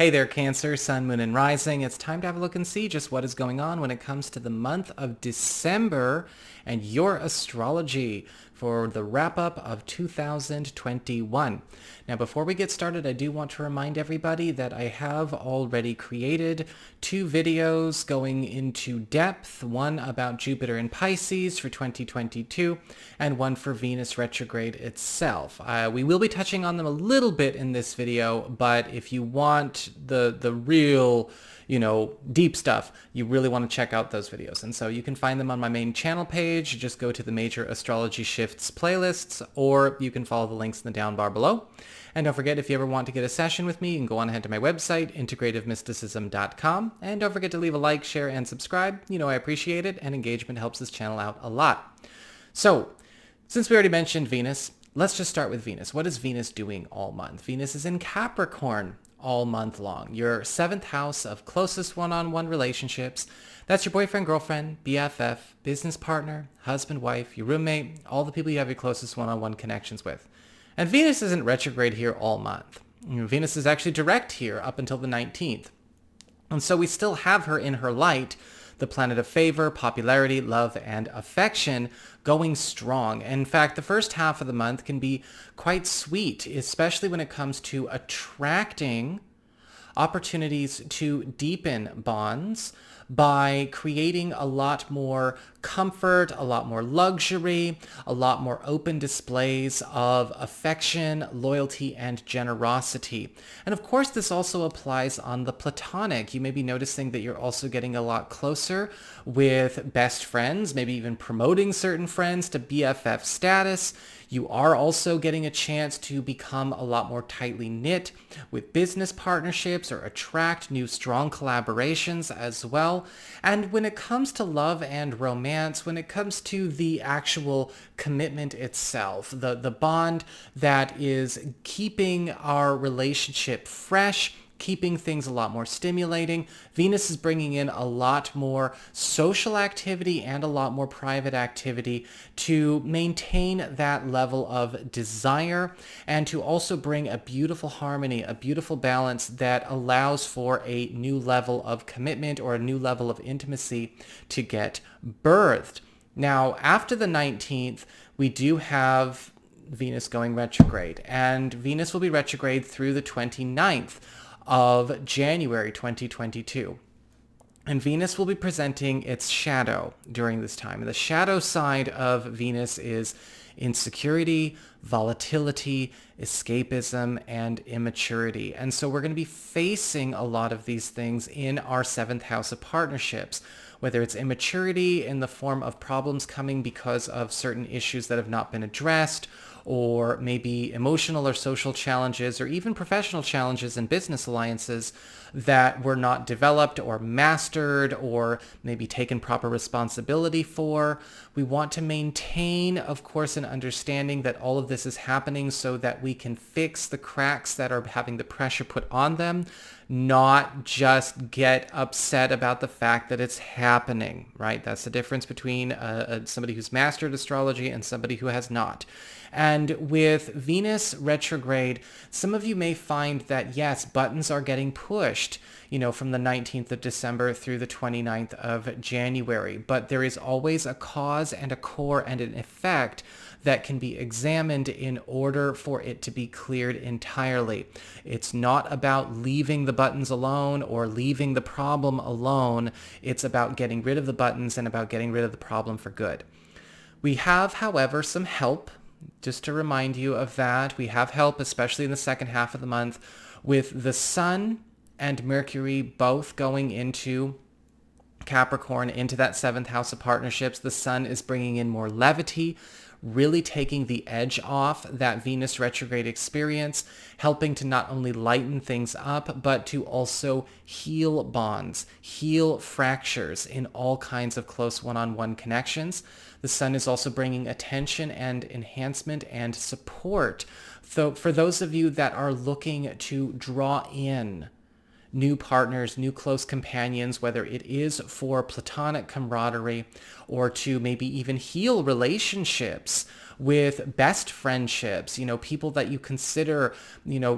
Hey there, Cancer, Sun, Moon, and Rising. It's time to have a look and see just what is going on when it comes to the month of December and your astrology for the wrap-up of 2021. Now, before we get started, I do want to remind everybody that I have already created 2 videos going into depth, one about Jupiter in Pisces for 2022 and one for Venus retrograde itself. We will be touching on them a little bit in this video, but if you want the real, deep stuff, you really want to check out those videos. And so you can find them on my main channel page. Just go to the major astrology shifts playlists, or you can follow the links in the down bar below. And don't forget, if you ever want to get a session with me, you can go on ahead to my website, integrativemysticism.com. And don't forget to leave a like, share, and subscribe. I appreciate it, and engagement helps this channel out a lot. So, since we already mentioned Venus, let's just start with Venus. What is Venus doing all month? Venus is in Capricorn all month long. Your 7th house of closest one-on-one relationships. That's your boyfriend, girlfriend, BFF, business partner, husband, wife, your roommate, all the people you have your closest one-on-one connections with. And Venus isn't retrograde here all month. Venus is actually direct here up until the 19th. And so we still have her in her light, the planet of favor, popularity, love, and affection going strong. In fact, the first half of the month can be quite sweet, especially when it comes to attracting opportunities to deepen bonds by creating a lot more comfort, a lot more luxury, a lot more open displays of affection, loyalty, and generosity. And of course, this also applies on the platonic. You may be noticing that you're also getting a lot closer with best friends, maybe even promoting certain friends to BFF status. You are also getting a chance to become a lot more tightly knit with business partnerships or attract new strong collaborations as well. And when it comes to love and romance, when it comes to the actual commitment itself, the bond that is keeping our relationship fresh, keeping things a lot more stimulating, Venus is bringing in a lot more social activity and a lot more private activity to maintain that level of desire and to also bring a beautiful harmony, a beautiful balance that allows for a new level of commitment or a new level of intimacy to get birthed. Now, after the 19th, we do have Venus going retrograde, and Venus will be retrograde through the 29th of January 2022. And Venus will be presenting its shadow during this time. And the shadow side of Venus is insecurity, volatility, escapism, and immaturity. And so we're going to be facing a lot of these things in our 7th house of partnerships, whether it's immaturity in the form of problems coming because of certain issues that have not been addressed, or maybe emotional or social challenges, or even professional challenges in business alliances that were not developed or mastered or maybe taken proper responsibility for. We want to maintain, of course, an understanding that all of this is happening so that we can fix the cracks that are having the pressure put on them, not just get upset about the fact that it's happening, right? That's the difference between somebody who's mastered astrology and somebody who has not. And with Venus retrograde, some of you may find that, yes, buttons are getting pushed, from the 19th of December through the 29th of January. But there is always a cause and a core and an effect that can be examined in order for it to be cleared entirely. It's not about leaving the buttons alone or leaving the problem alone. It's about getting rid of the buttons and about getting rid of the problem for good. We have, however, some help. Just to remind you of that, we have help, especially in the second half of the month, with the Sun and Mercury both going into Capricorn, into that 7th house of partnerships. The Sun is bringing in more levity, really taking the edge off that Venus retrograde experience, helping to not only lighten things up, but to also heal bonds, heal fractures in all kinds of close one-on-one connections. The Sun is also bringing attention and enhancement and support. So for those of you that are looking to draw in new partners, new close companions, whether it is for platonic camaraderie or to maybe even heal relationships with best friendships, people that you consider,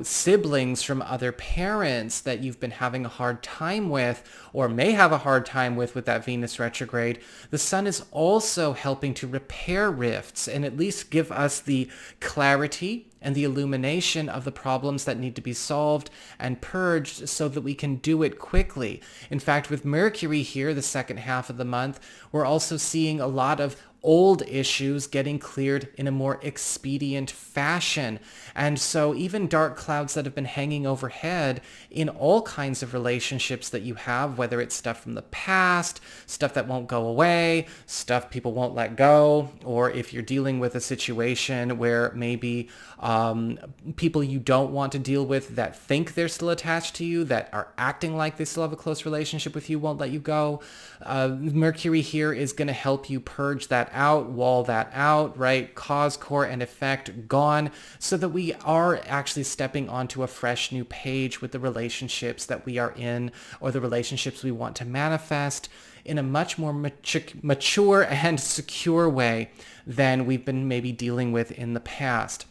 siblings from other parents that you've been having a hard time with or may have a hard time with that Venus retrograde. The sun is also helping to repair rifts and at least give us the clarity and the illumination of the problems that need to be solved and purged so that we can do it quickly. In fact, with Mercury here, the second half of the month, we're also seeing a lot of old issues getting cleared in a more expedient fashion. And so even dark clouds that have been hanging overhead in all kinds of relationships that you have, whether it's stuff from the past, stuff that won't go away, stuff people won't let go, or if you're dealing with a situation where maybe people you don't want to deal with that think they're still attached to you, that are acting like they still have a close relationship with you, won't let you go. Mercury here is going to help you purge that out, wall that out, right? Cause, core, and effect gone, so that we are actually stepping onto a fresh new page with the relationships that we are in or the relationships we want to manifest in a much more mature and secure way than we've been maybe dealing with in the past.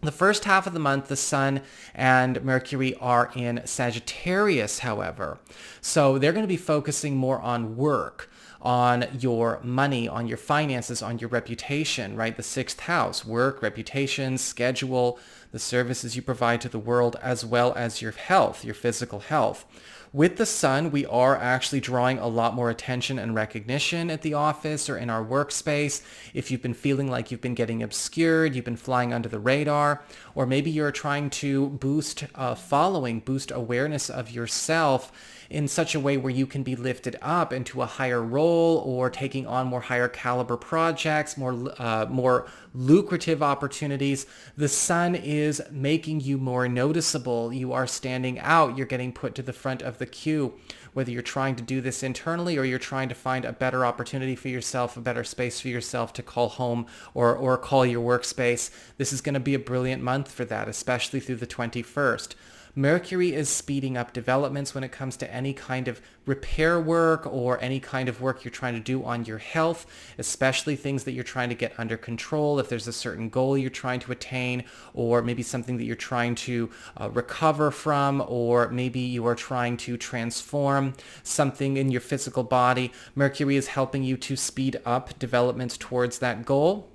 The first half of the month, the Sun and Mercury are in Sagittarius, however. So they're going to be focusing more on work, on your money, on your finances, on your reputation, right? The sixth house, work, reputation, schedule, the services you provide to the world, as well as your health, your physical health. With the Sun, we are actually drawing a lot more attention and recognition at the office or in our workspace. If you've been feeling like you've been getting obscured, you've been flying under the radar, or maybe you're trying to boost following, boost awareness of yourself in such a way where you can be lifted up into a higher role or taking on more higher caliber projects, more lucrative opportunities. The Sun is making you more noticeable. You are standing out. You're getting put to the front of the queue. Whether you're trying to do this internally or you're trying to find a better opportunity for yourself, a better space for yourself to call home or call your workspace, this is going to be a brilliant month for that, especially through the 21st. Mercury is speeding up developments when it comes to any kind of repair work or any kind of work you're trying to do on your health, especially things that you're trying to get under control. If there's a certain goal you're trying to attain, or maybe something that you're trying to recover from, or maybe you are trying to transform something in your physical body, Mercury is helping you to speed up developments towards that goal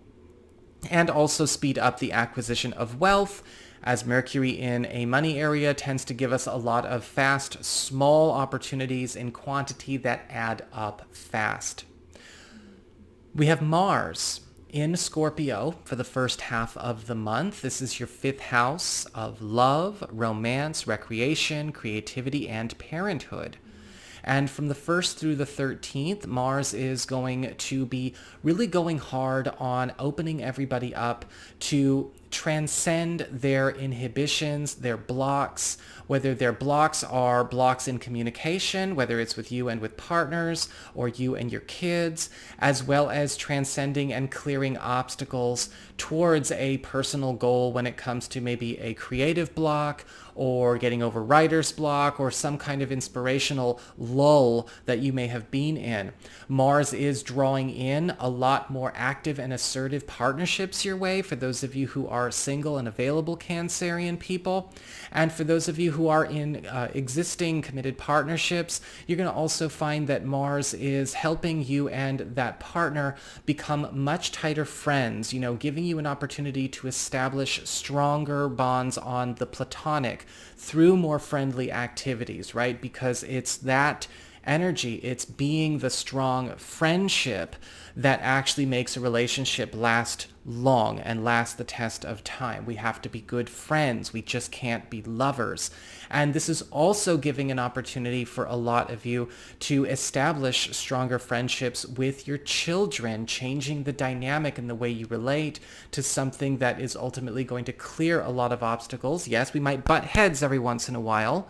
and also speed up the acquisition of wealth, as Mercury in a money area tends to give us a lot of fast, small opportunities in quantity that add up fast. We have Mars in Scorpio for the first half of the month. This is your fifth house of love, romance, recreation, creativity, and parenthood. And from the 1st through the 13th, Mars is going to be really going hard on opening everybody up to transcend their inhibitions, their blocks, whether their blocks are blocks in communication, whether it's with you and with partners or you and your kids, as well as transcending and clearing obstacles towards a personal goal when it comes to maybe a creative block or getting over writer's block or some kind of inspirational lull that you may have been in. Mars is drawing in a lot more active and assertive partnerships your way for those of you who are single and available Cancerian people. And for those of you who are in existing committed partnerships, you're going to also find that Mars is helping you and that partner become much tighter friends, giving you an opportunity to establish stronger bonds on the platonic through more friendly activities, right? Because it's that energy, it's being the strong friendship that actually makes a relationship last long and last the test of time. We have to be good friends. We just can't be lovers. And this is also giving an opportunity for a lot of you to establish stronger friendships with your children, changing the dynamic and the way you relate to something that is ultimately going to clear a lot of obstacles. Yes, we might butt heads every once in a while,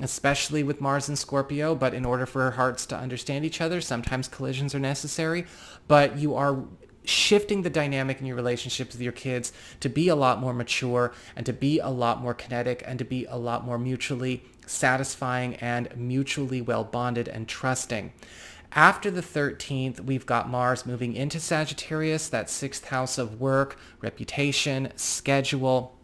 especially with Mars and Scorpio, but in order for our hearts to understand each other, sometimes collisions are necessary. But you are shifting the dynamic in your relationships with your kids to be a lot more mature and to be a lot more kinetic and to be a lot more mutually satisfying and mutually well bonded and trusting. After the 13th, we've got Mars moving into Sagittarius, that sixth house of work, reputation, schedule,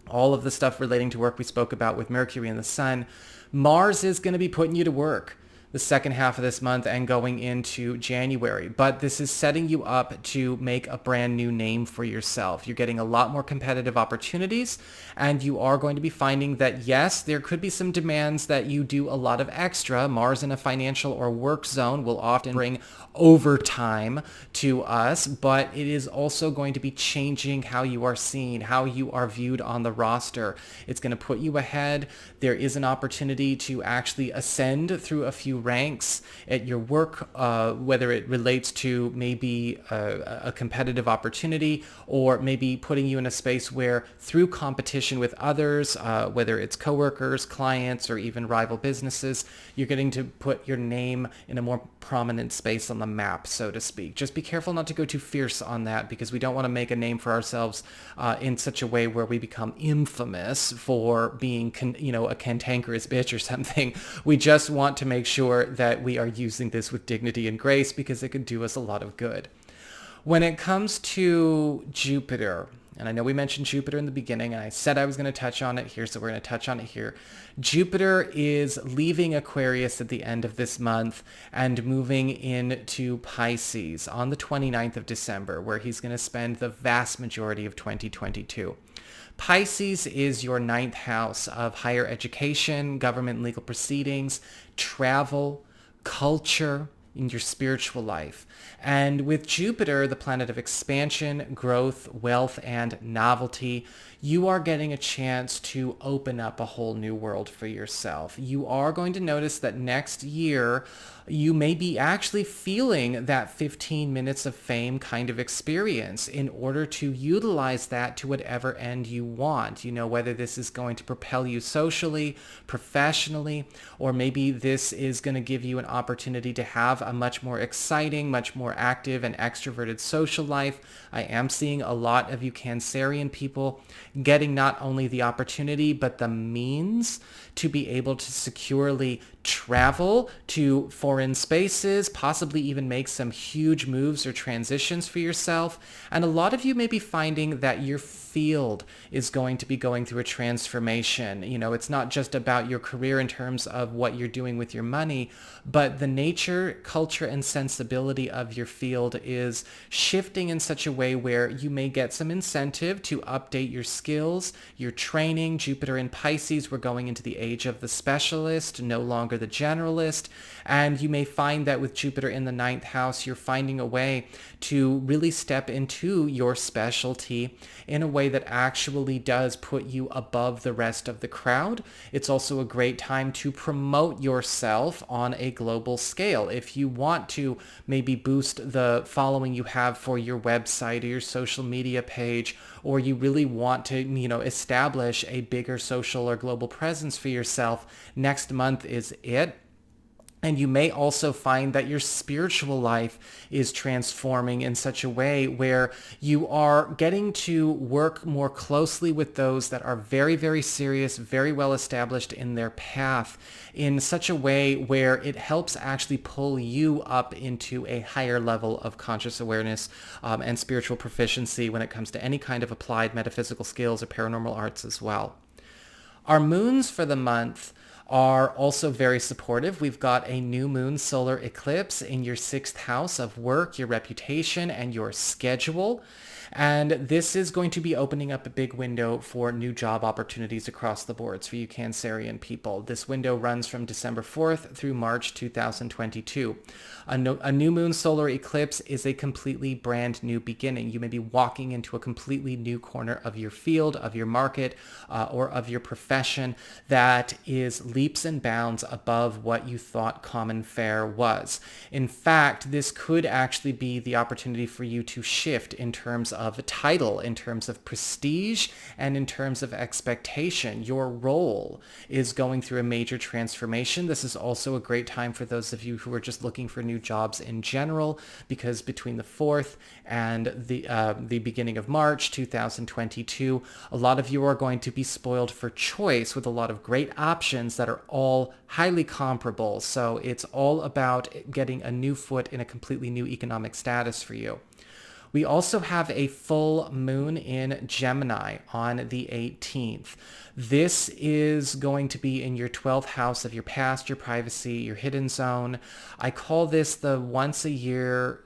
all of the stuff relating to work we spoke about with Mercury and the Sun. Mars is going to be putting you to work the second half of this month and going into January. But this is setting you up to make a brand new name for yourself. You're getting a lot more competitive opportunities, and you are going to be finding that, yes, there could be some demands that you do a lot of extra. Mars in a financial or work zone will often bring overtime to us, but it is also going to be changing how you are seen, how you are viewed on the roster. It's going to put you ahead. There is an opportunity to actually ascend through a few ranks at your work, whether it relates to maybe a competitive opportunity, or maybe putting you in a space where through competition with others, whether it's coworkers, clients, or even rival businesses, you're getting to put your name in a more prominent space on the map, so to speak. Just be careful not to go too fierce on that, because we don't want to make a name for ourselves in such a way where we become infamous for being, a cantankerous bitch or something. We just want to make sure that we are using this with dignity and grace, because it could do us a lot of good. When it comes to Jupiter, and I know we mentioned Jupiter in the beginning, and I said I was going to touch on it here, so we're going to touch on it here. Jupiter is leaving Aquarius at the end of this month and moving into Pisces on the 29th of December, where he's going to spend the vast majority of 2022. Pisces is your ninth house of higher education, government and legal proceedings, travel, culture, in your spiritual life. And with Jupiter, the planet of expansion, growth, wealth, and novelty, you are getting a chance to open up a whole new world for yourself. You are going to notice that next year, you may be actually feeling that 15 minutes of fame kind of experience in order to utilize that to whatever end you want. Whether this is going to propel you socially, professionally, or maybe this is going to give you an opportunity to have a much more exciting, much more active and extroverted social life. I am seeing a lot of you Cancerian people getting not only the opportunity, but the means to be able to securely travel to foreign spaces, possibly even make some huge moves or transitions for yourself. And a lot of you may be finding that your field is going to be going through a transformation. It's not just about your career in terms of what you're doing with your money, but the nature, culture, and sensibility of your field is shifting in such a way where you may get some incentive to update your skills, your training. Jupiter in Pisces, we're going into the age of the specialist, no longer the generalist. And you may find that with Jupiter in the ninth house, you're finding a way to really step into your specialty in a way that actually does put you above the rest of the crowd. It's also a great time to promote yourself on a global scale. If you want to maybe boost the following you have for your website or your social media page, or you really want to, establish a bigger social or global presence for yourself, next month is it. And you may also find that your spiritual life is transforming in such a way where you are getting to work more closely with those that are very, very serious, very well established in their path, in such a way where it helps actually pull you up into a higher level of conscious awareness and spiritual proficiency when it comes to any kind of applied metaphysical skills or paranormal arts as well. Our moons for the month are also very supportive. We've got a new moon solar eclipse in your sixth house of work, your reputation, and your schedule. And this is going to be opening up a big window for new job opportunities across the boards for you Cancerian people. This window runs from December 4th through March 2022. A new moon solar eclipse is a completely brand new beginning. You may be walking into a completely new corner of your field, of your market, or of your profession that is leaps and bounds above what you thought common fare was. In fact, this could actually be the opportunity for you to shift in terms of a title, in terms of prestige, and in terms of expectation. Your role is going through a major transformation. This is also a great time for those of you who are just looking for new jobs in general, because between the 4th and the beginning of March 2022, a lot of you are going to be spoiled for choice with a lot of great options that that are all highly comparable. So it's all about getting a new foot in a completely new economic status for you. We also have a full moon in Gemini on the 18th. This is going to be in your 12th house of your past, your privacy, your hidden zone. I call this the once a year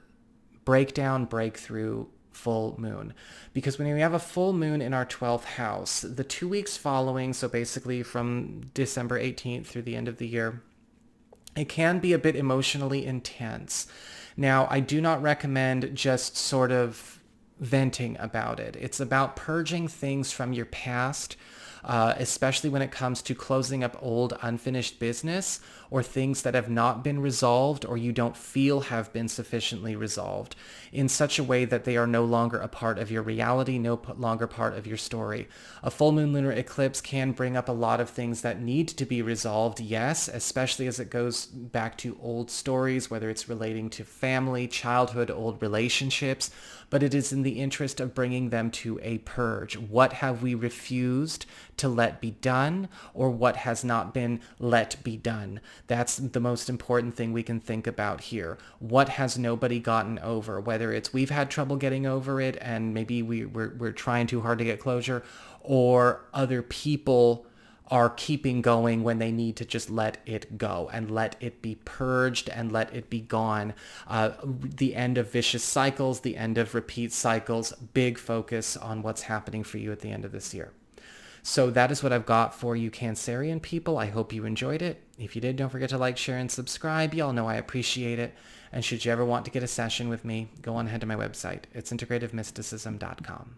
breakdown, breakthrough full moon, because when we have a full moon in our 12th house, the 2 weeks following, so basically from December 18th through the end of the year, it can be a bit emotionally intense. Now, I do not recommend just sort of venting about it. It's about purging things from your past, especially when it comes to closing up old unfinished business or things that have not been resolved or you don't feel have been sufficiently resolved in such a way that they are no longer a part of your reality, no longer part of your story. A full moon lunar eclipse can bring up a lot of things that need to be resolved, yes, especially as it goes back to old stories, whether it's relating to family, childhood, old relationships, but it is in the interest of bringing them to a purge. What have we refused to let be done, or what has not been let be done? That's the most important thing we can think about here. What has nobody gotten over? Whether it's we've had trouble getting over it and maybe we're trying too hard to get closure, or other people are keeping going when they need to just let it go and let it be purged and let it be gone. The end of vicious cycles, the end of repeat cycles, big focus on what's happening for you at the end of this year. So that is what I've got for you Cancerian people. I hope you enjoyed it. If you did, don't forget to like, share, and subscribe. Y'all know I appreciate it. And should you ever want to get a session with me, go on ahead to my website. It's integrativemysticism.com.